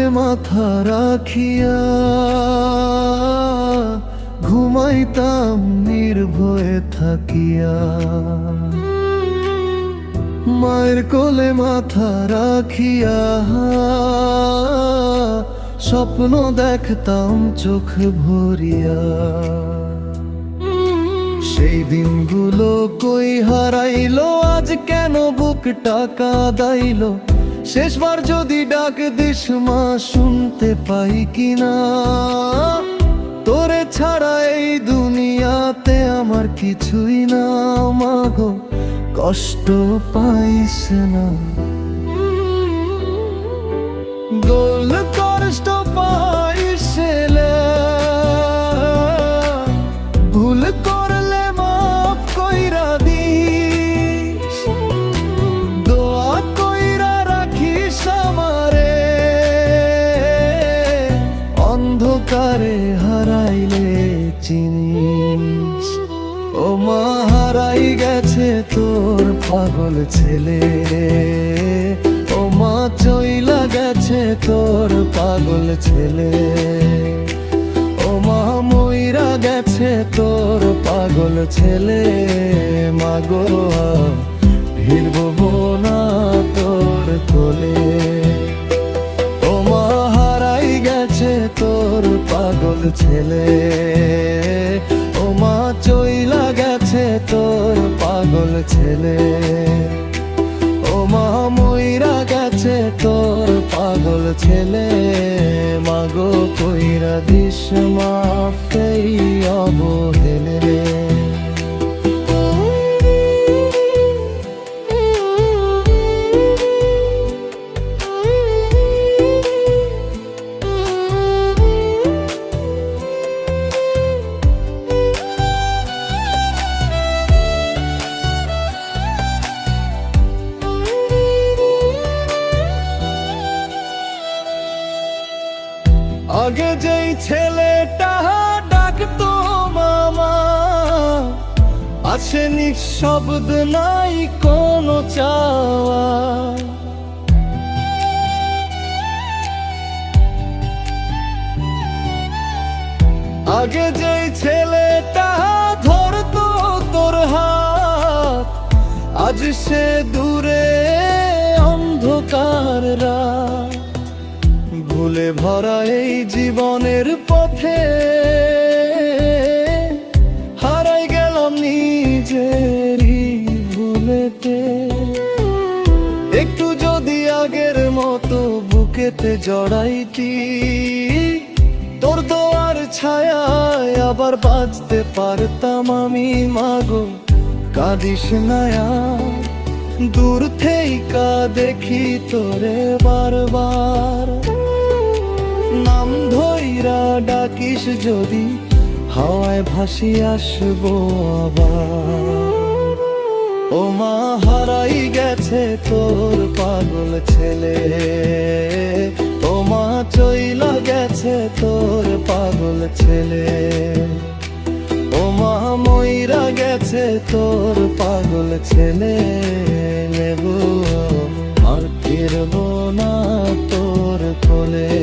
কোলে মাথা রাখিয়া ঘুমাইতাম নির্ভয়ে থাকিয়া। মায়ের কোলে মাথা রাখিয়া স্বপ্ন দেখতাম চোখ ভরিয়া। সেই দিনগুলো কই হারাইলো, আজ কেন বুকটা কাঁদাইলো? শেষবার যদি ডাক দিস মা, শুনতে পাই কিনা। তোরে ছাড়া এই দুনিয়াতে আমার কিছুই না মাগো, কষ্ট পাইস না। গোল কষ্ট পাইস না, ভুল করলে মাফ কইরা দিস। দোয়া কইরা রাখিস আমারে, অন্ধকারে হারাইলে চিনিস। ও মা, হারাই গেছে তোর পাগল ছেলে। ও মা, চইলা গেছে তোর পাগল ছেলে। ও মা, মইরা গেছে তোর পাগল ছেলে। মাগো, ফিরব না তোর কোলে। ও মা, হারাই গেছে তোর পাগল ছেলে। ও মা, চইলা গেছে তোর পাগল ছেলে। ও মা, মইরা গেছে তোর পাগল ছেলে। মাগো, কইরা দিস মাফ এই অবহেলে। আগে যেই ছেলেটা ডাকতো মামা, আছে নিঃশব্দ, নাই কোনো চাওয়া। আগে যেই ছেলেটা ধরতো তোর হাত, আজ সে দূরে অন্ধকার রাত। ভুলে ভরা এই জীবনের পথে হারাই গেলাম নিজেরই ভুলেতে। একটু যদি আগের মতো বুকেতে জড়াইতি, তোর দোয়ার ছায়ায় আবার বাঁচতে পারতাম আমি। মাগো, কাঁদিস না, দূর থেইকা দেখি তোরে বারবার। নাম ধইরা ডাকিস যদি, হাওয়ায় ভাসি আসবো আবার। ও মা, হারাই গেছে তোর পাগল ছেলে। ও মা, চইলা গেছে তোর পাগল ছেলে। ও মা, মইরা গেছে তোর পাগল ছেলে। নেবো আর ফিরবো না তোর কোলে।